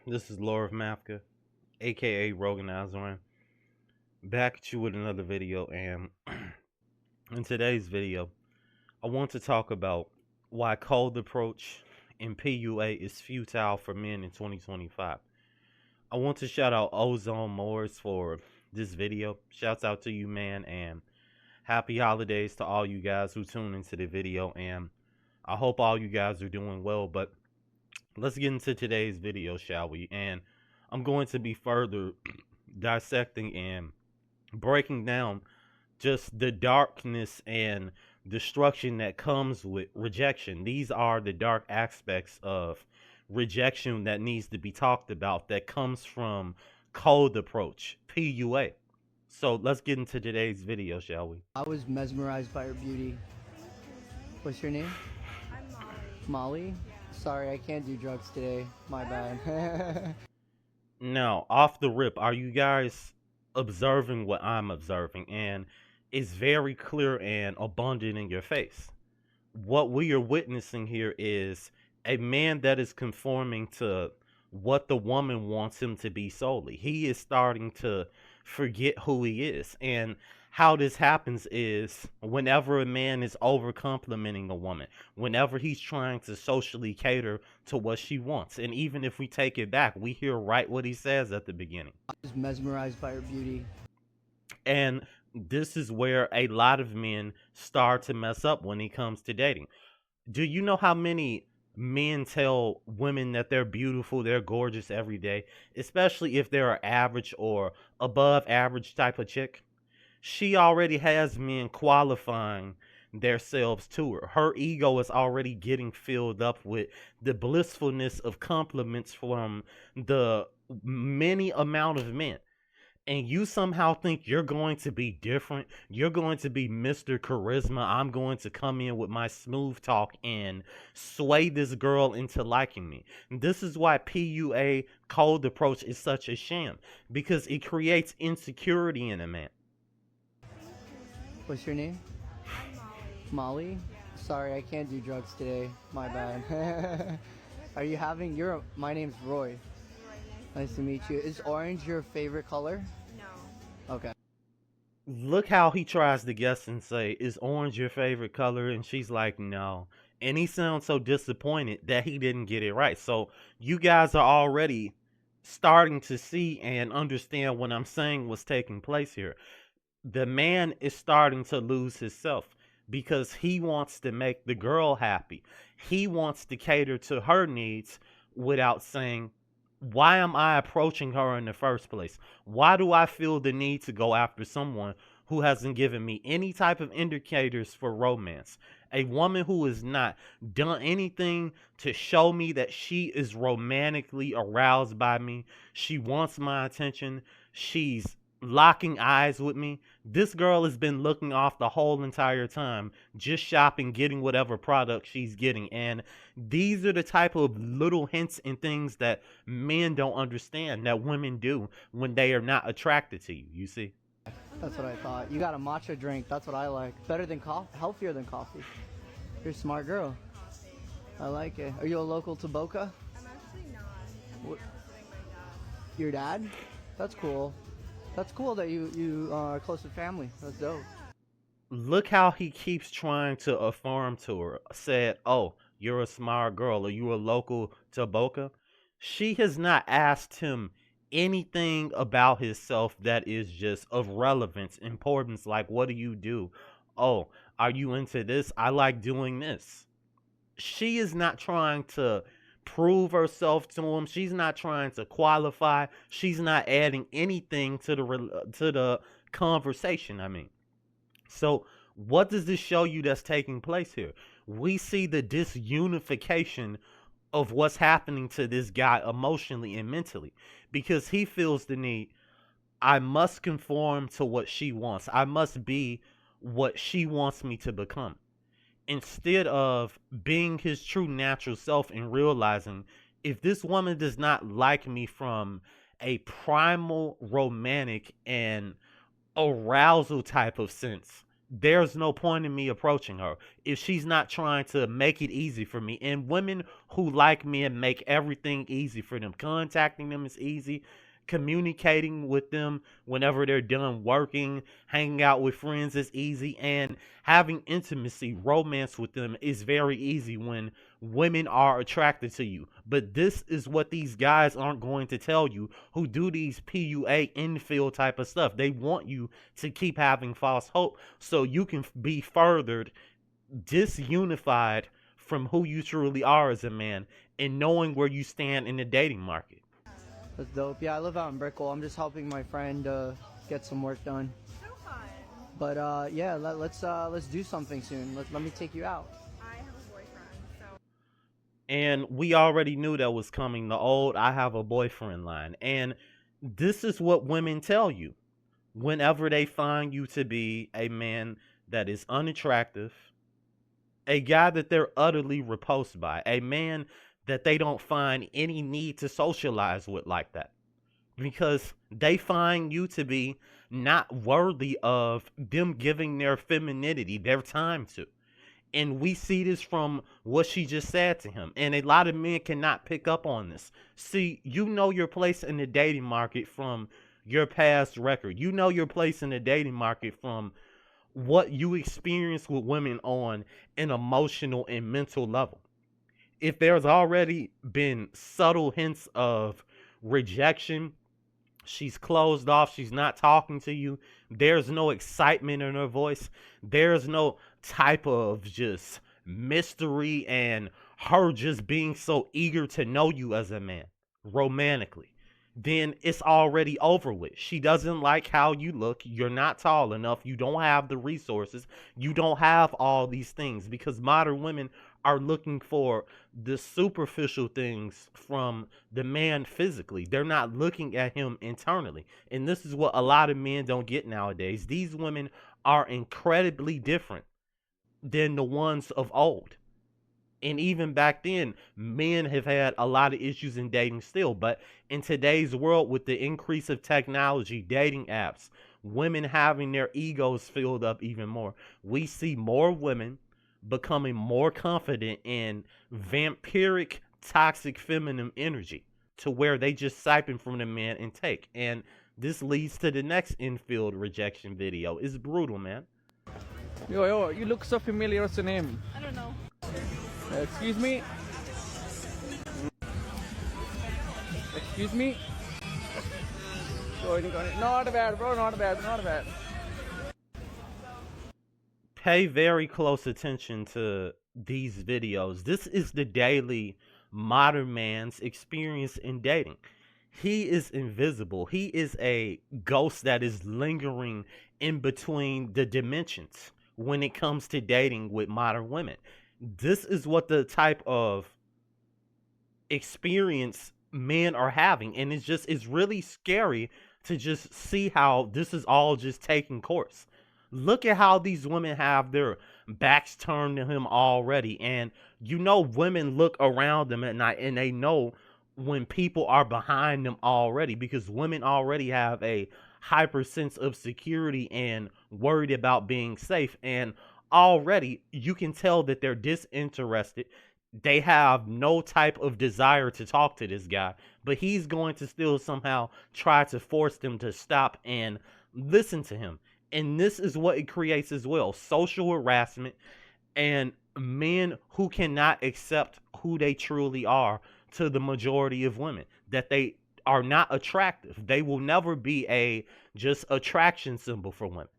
This is Laura Mafka, aka Rogan Azran, back at you with another video. And in today's video, I want to talk about why cold approach in PUA is futile for men in 2025. I want to shout out Ozone Morris for this video. Shouts out to you, man, and happy holidays to all you guys who tune into the video. And I hope all you guys are doing well. But let's get into today's video, shall we? And I'm going to be further dissecting and breaking down just the darkness and destruction that comes with rejection. These are the dark aspects of rejection that needs to be talked about that comes from cold approach, PUA. So let's get into today's video, shall we? I was mesmerized by her beauty. What's your name? I'm Molly. Molly? Sorry, I can't do drugs today. My bad. Now, off the rip, are you guys observing what I'm observing? And it's very clear and abundant in your face. What we are witnessing here is a man that is conforming to what the woman wants him to be solely. He is starting to forget who he is. And how this happens is whenever a man is over complimenting a woman, whenever he's trying to socially cater to what she wants. And even if we take it back, we hear right what he says at the beginning. I was mesmerized by her beauty. And this is where a lot of men start to mess up when it comes to dating. Do you know how many men tell women that they're beautiful, they're gorgeous every day, especially if they're an average or above average type of chick? She already has men qualifying themselves to her. Her ego is already getting filled up with the blissfulness of compliments from the many amount of men. And you somehow think you're going to be different. You're going to be Mr. Charisma. I'm going to come in with my smooth talk and sway this girl into liking me. This is why PUA cold approach is such a sham, because it creates insecurity in a man. What's your name? I'm Molly. Molly? Sorry, I can't do drugs today. My bad. Are you having my name's Roy. Right Nice to meet you. Is orange your favorite color? No. Okay. Look how he tries to guess and say, is orange your favorite color? And she's like, no. And he sounds so disappointed that he didn't get it right. So you guys are already starting to see and understand what I'm saying was taking place here. The man is starting to lose himself because he wants to make the girl happy. He wants to cater to her needs without saying, why am I approaching her in the first place? Why do I feel the need to go after someone who hasn't given me any type of indicators for romance? A woman who has not done anything to show me that she is romantically aroused by me. She wants my attention. She's locking eyes with me. This girl has been looking off the whole entire time, just shopping, getting whatever product she's getting. And these are the type of little hints and things that men don't understand that women do when they are not attracted to you, you see? That's what I thought. You got a matcha drink. That's what I like. Better than coffee. Healthier than coffee. You're a smart girl. I like it. Are you a local to Boca? I'm actually not. I'm What- visiting my dad. Your dad? That's cool. That's cool that you are close to family. That's dope. Look how he keeps trying to affirm to her. Said, oh, you're a smart girl. Are you a local to Boca? She has not asked him anything about himself that is just of relevance, importance. Like, what do you do? Oh, are you into this? I like doing this. She is not trying to prove herself to him. She's not trying to qualify. She's not adding anything to the conversation. I mean, so what does this show you that's taking place here? We see the disunification of what's happening to this guy emotionally and mentally, because he feels the need. I must conform to what she wants. I must be what she wants me to become, instead of being his true natural self and realizing, if this woman does not like me from a primal romantic and arousal type of sense, there's no point in me approaching her if she's not trying to make it easy for me. And women who like men make everything easy for them. Contacting them is easy. Communicating with them whenever they're done working, hanging out with friends is easy. And having intimacy, romance with them is very easy when women are attracted to you. But this is what these guys aren't going to tell you who do these PUA infield type of stuff. They want you to keep having false hope so you can be furthered disunified from who you truly are as a man and knowing where you stand in the dating market. That's dope. Yeah, I live out in Brickell. I'm just helping my friend get some work done. So fun. But yeah, let's do something soon. Let me take you out. I have a boyfriend, so And we already knew that was coming. The old "I have a boyfriend" line. And this is what women tell you whenever they find you to be a man that is unattractive, a guy that they're utterly repulsed by, a man that they don't find any need to socialize with like that. Because they find you to be not worthy of them giving their femininity, their time to. And we see this from what she just said to him. And a lot of men cannot pick up on this. See, you know your place in the dating market from your past record. You know your place in the dating market from what you experience with women on an emotional and mental level. If there's already been subtle hints of rejection, she's closed off, she's not talking to you, there's no excitement in her voice, there's no type of just mystery and her just being so eager to know you as a man romantically, then it's already over with. She doesn't like how you look. You're not tall enough. You don't have the resources. You don't have all these things because modern women are looking for the superficial things from the man physically. They're not looking at him internally. And this is what a lot of men don't get nowadays. These women are incredibly different than the ones of old. And even back then, men have had a lot of issues in dating still. But in today's world, with the increase of technology, dating apps, women having their egos filled up even more, we see more women becoming more confident in vampiric, toxic feminine energy to where they just siphon from the man and take. And this leads to the next infield rejection video. It's brutal, man. Yo, you look so familiar. What's your name? I don't know. Excuse me? Excuse me? Not bad, bro, not bad. Pay very close attention to these videos. This is the daily modern man's experience in dating. He is invisible. He is a ghost that is lingering in between the dimensions when it comes to dating with modern women. This is what the type of experience men are having. And it's really scary to just see how this is all just taking course. Look at how these women have their backs turned to him already. And you know, women look around them at night and they know when people are behind them already because women already have a hyper sense of security and worried about being safe. And already you can tell that they're disinterested. They have no type of desire to talk to this guy, but he's going to still somehow try to force them to stop and listen to him. And this is what it creates as well: social harassment and men who cannot accept who they truly are to the majority of women, that they are not attractive. They will never be a just attraction symbol for women.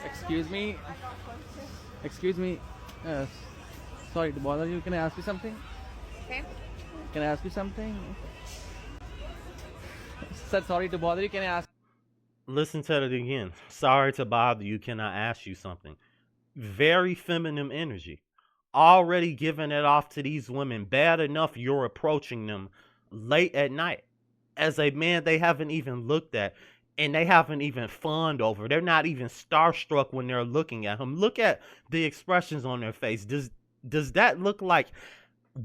Excuse me? Excuse me? Sorry to bother you. Can I ask you something? Okay. Can I ask you something? Said sorry to bother you. Can I ask? Listen to it again. Sorry to bother you. Can I ask you something? Very feminine energy. Already giving it off to these women. Bad enough you're approaching them late at night. As a man, they haven't even looked at and they haven't even fawned over. They're not even starstruck when they're looking at him. Look at the expressions on their face. Does that look like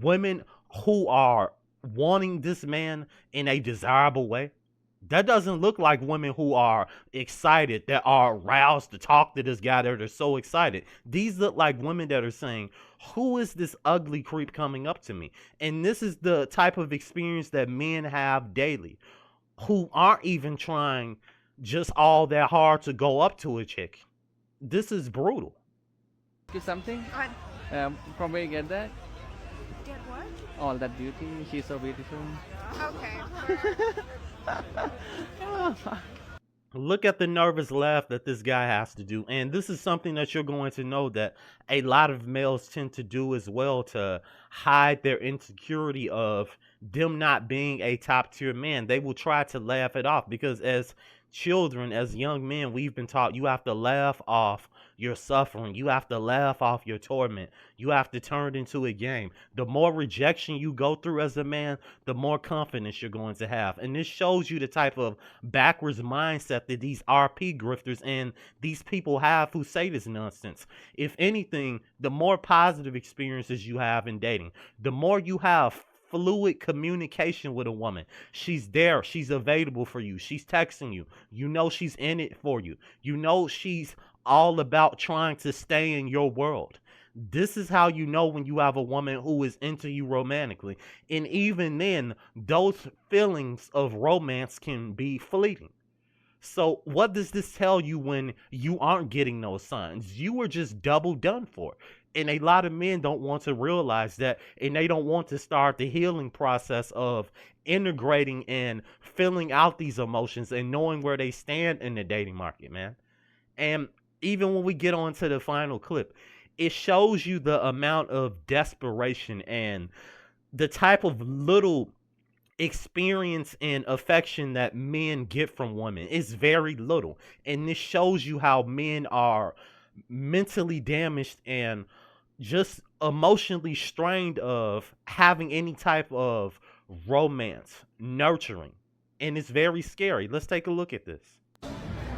women who are wanting this man in a desirable way? That doesn't look like women who are excited, that are aroused to talk to this guy, that are so excited. These look like women that are saying, who is this ugly creep coming up to me? And this is the type of experience that men have daily, who aren't even trying just all that hard to go up to a chick. This is brutal. Is something? What? From where you get that? Get what? All that beauty. She's so beautiful. Okay. Look at the nervous laugh that this guy has to do. And this is something that you're going to know that a lot of males tend to do as well, to hide their insecurity of them not being a top tier man. They will try to laugh it off because as children, as young men, we've been taught you have to laugh off your suffering. You have to laugh off your torment. You have to turn it into a game. The more rejection you go through as a man, the more confidence you're going to have. And this shows you the type of backwards mindset that these RP grifters and these people have who say this nonsense. If anything, the more positive experiences you have in dating, the more you have fluid communication with a woman. She's there. She's available for you. She's texting you. You know she's in it for you. You know she's all about trying to stay in your world. This is how you know when you have a woman who is into you romantically. And even then, those feelings of romance can be fleeting. So what does this tell you when you aren't getting those signs? You were just double done for. And a lot of men don't want to realize that, and they don't want to start the healing process of integrating and filling out these emotions and knowing where they stand in the dating market, man. And even when we get on to the final clip, it shows you the amount of desperation and the type of little experience and affection that men get from women. Is very little. And this shows you how men are mentally damaged and just emotionally strained of having any type of romance, nurturing. And it's very scary. Let's take a look at this.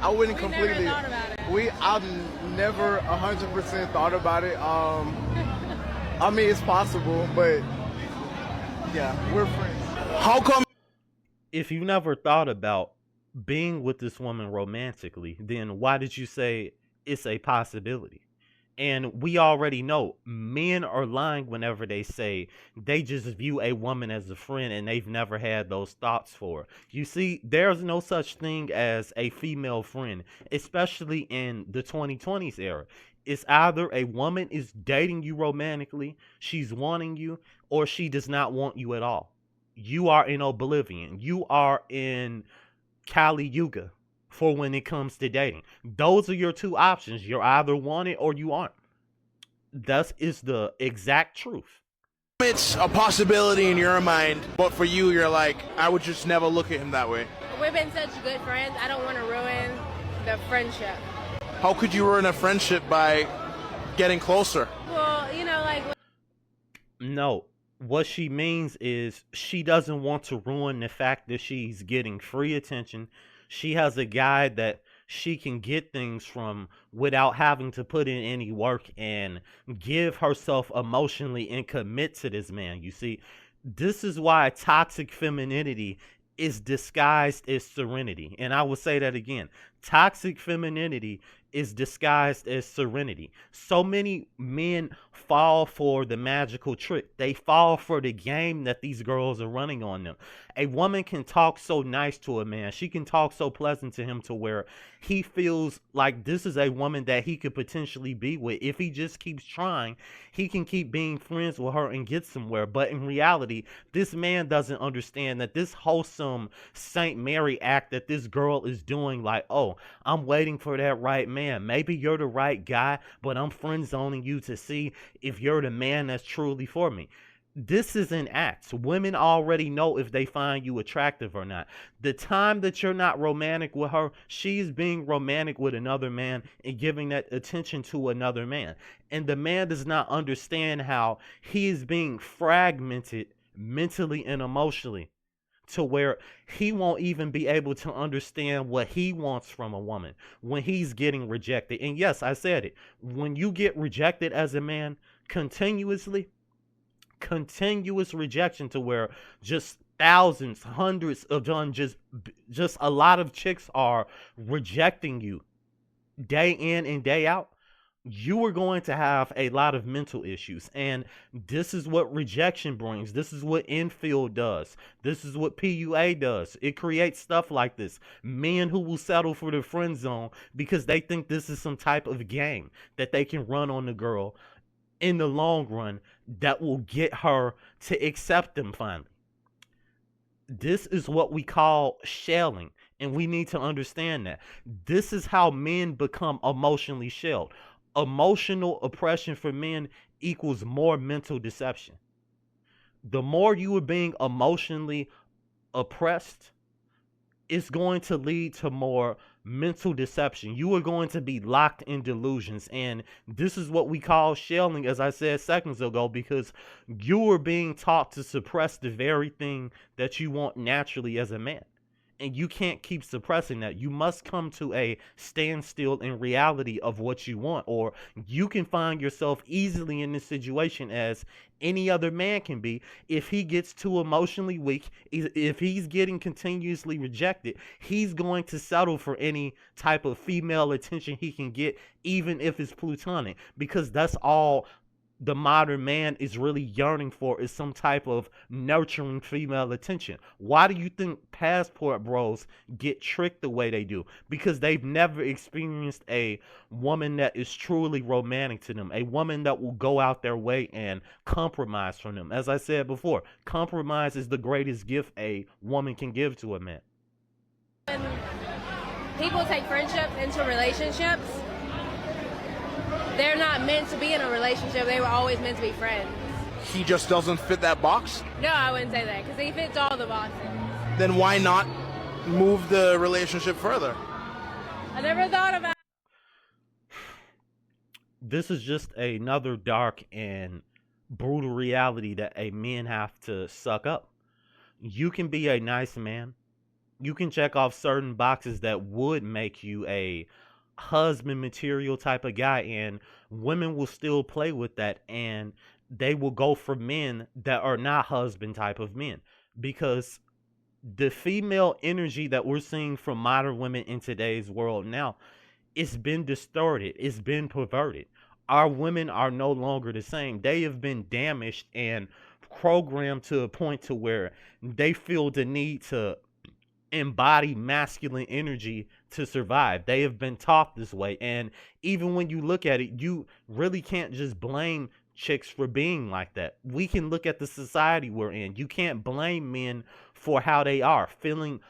I wouldn't We completely. never thought about it. I've never 100% thought about it. I mean, it's possible, but yeah, we're friends. How come? If you never thought about being with this woman romantically, then why did you say it's a possibility? And we already know men are lying whenever they say they just view a woman as a friend and they've never had those thoughts for her. You see, there's no such thing as a female friend, especially in the 2020s era. It's either a woman is dating you romantically, she's wanting you, or she does not want you at all. You are in oblivion. You are in Kali Yuga for when it comes to dating. Those are your two options. You're either wanted or you aren't. That is the exact truth. It's a possibility in your mind, but for you, you're like, I would just never look at him that way. We've been such good friends. I don't want to ruin the friendship. How could you ruin a friendship by getting closer? Well, you know, like. No, what she means is she doesn't want to ruin the fact that she's getting free attention. She has a guy that she can get things from without having to put in any work and give herself emotionally and commit to this man. You see, this is why toxic femininity is disguised as serenity. And I will say that again. Toxic femininity is disguised as serenity. So many men fall for the magical trick. They fall for the game that these girls are running on them. A woman can talk so nice to a man. She can talk so pleasant to him to where he feels like this is a woman that he could potentially be with. If he just keeps trying, he can keep being friends with her and get somewhere. But in reality, this man doesn't understand that this wholesome Saint Mary act that this girl is doing, like, oh, I'm waiting for that right man. Maybe you're the right guy, but I'm friend zoning you to see if you're the man that's truly for me. This is an act. Women already know if they find you attractive or not. The time that you're not romantic with her, she's being romantic with another man and giving that attention to another man. And the man does not understand how he is being fragmented mentally and emotionally to where he won't even be able to understand what he wants from a woman when he's getting rejected. And yes, I said it. When you get rejected as a man continuously, continuous rejection to where just thousands, hundreds of done just a lot of chicks are rejecting you day in and day out, you are going to have a lot of mental issues. And this is what rejection brings. This is what infield does. This is what PUA does. It creates stuff like this. Men who will settle for the friend zone because they think this is some type of game that they can run on the girl in the long run that will get her to accept them finally. This is what we call shelling, and we need to understand that. This is how men become emotionally shelled. Emotional oppression for men equals more mental deception. The more you are being emotionally oppressed, it's going to lead to more mental deception. You are going to be locked in delusions. And this is what we call shelling, as I said seconds ago, because you are being taught to suppress the very thing that you want naturally as a man. And you can't keep suppressing that. You must come to a standstill in reality of what you want, or you can find yourself easily in this situation as any other man can be. If he gets too emotionally weak, if he's getting continuously rejected, he's going to settle for any type of female attention he can get, even if it's platonic, because that's all the modern man is really yearning for, is some type of nurturing female attention. Why do you think passport bros get tricked the way they do? Because they've never experienced a woman that is truly romantic to them, a woman that will go out their way and compromise for them. As I said before, compromise is the greatest gift a woman can give to a man. When people take friendships into relationships, they're not meant to be in a relationship. They were always meant to be friends. He just doesn't fit that box? No, I wouldn't say that, because he fits all the boxes. Then why not move the relationship further? I never thought about. This is just another dark and brutal reality that a men have to suck up. You can be a nice man. You can check off certain boxes that would make you a husband material type of guy, and women will still play with that, and they will go for men that are not husband type of men, because the female energy that we're seeing from modern women in today's world now, it's been distorted, it's been perverted. Our women are no longer the same. They have been damaged and programmed to a point to where they feel the need to embody masculine energy to survive. They have been taught this way, and even when you look at it, you really can't just blame chicks for being like that. We can look at the society we're in. You can't blame men for how they are, feeling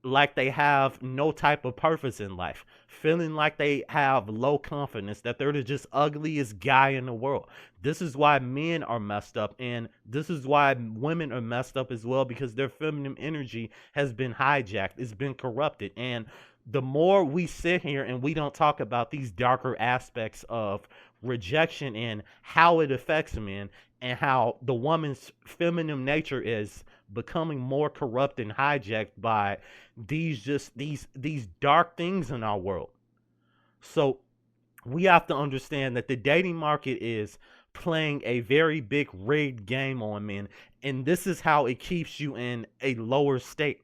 like they have no type of purpose in life, feeling like they have low confidence, that they're the just ugliest guy in the world. This is why men are messed up, and this is why women are messed up as well, because their feminine energy has been hijacked, it's been corrupted. And the more we sit here and we don't talk about these darker aspects of rejection and how it affects men, and how the woman's feminine nature is becoming more corrupt and hijacked by these dark things in our world. So we have to understand that the dating market is playing a very big rigged game on men, and this is how it keeps you in a lower state,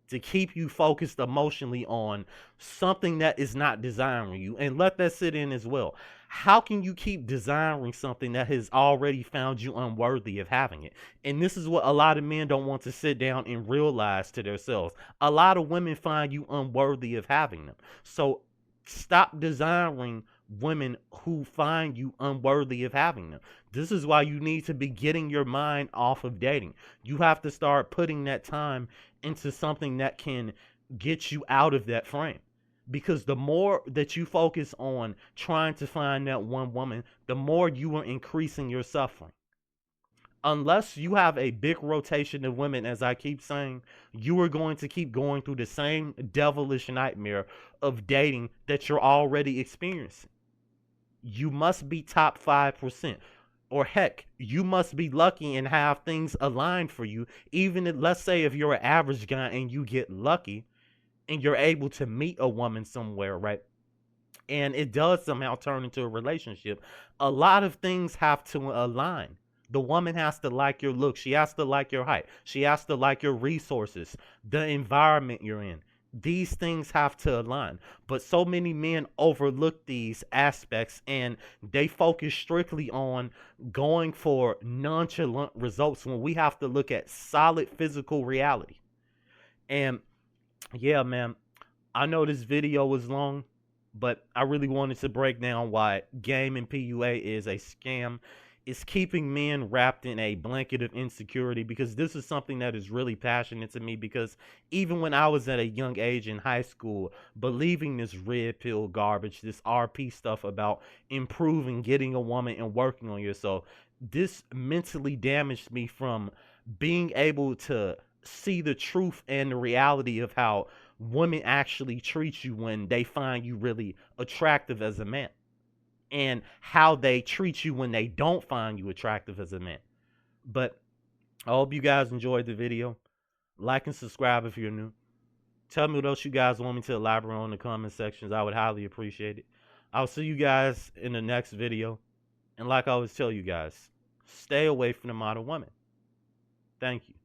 to keep you focused emotionally on something that is not desiring you. And let that sit in as well. How can you keep desiring something that has already found you unworthy of having it? And this is what a lot of men don't want to sit down and realize to themselves. A lot of women find you unworthy of having them. So stop desiring women who find you unworthy of having them. This is why you need to be getting your mind off of dating. You have to start putting that time into something that can get you out of that frame. Because the more that you focus on trying to find that one woman, the more you are increasing your suffering. Unless you have a big rotation of women, as I keep saying, you are going to keep going through the same devilish nightmare of dating that you're already experiencing. You must be top 5%. Or heck, you must be lucky and have things aligned for you. Even if, let's say if you're an average guy and you get lucky and you're able to meet a woman somewhere, right? And it does somehow turn into a relationship. A lot of things have to align. The woman has to like your look. She has to like your height. She has to like your resources, the environment you're in. These things have to align. But so many men overlook these aspects and they focus strictly on going for nonchalant results when we have to look at solid physical reality. And yeah, man, I know this video was long, but I really wanted to break down why game and PUA is a scam. It's keeping men wrapped in a blanket of insecurity, because this is something that is really passionate to me, because even when I was at a young age in high school, believing this red pill garbage, this RP stuff about improving, getting a woman and working on yourself, this mentally damaged me from being able to see the truth and the reality of how women actually treat you when they find you really attractive as a man, and how they treat you when they don't find you attractive as a man. But I hope you guys enjoyed the video. Like and subscribe if you're new. Tell me what else you guys want me to elaborate on in the comment sections. I would highly appreciate it. I'll see you guys in the next video. And like I always tell you guys, stay away from the modern woman. Thank you.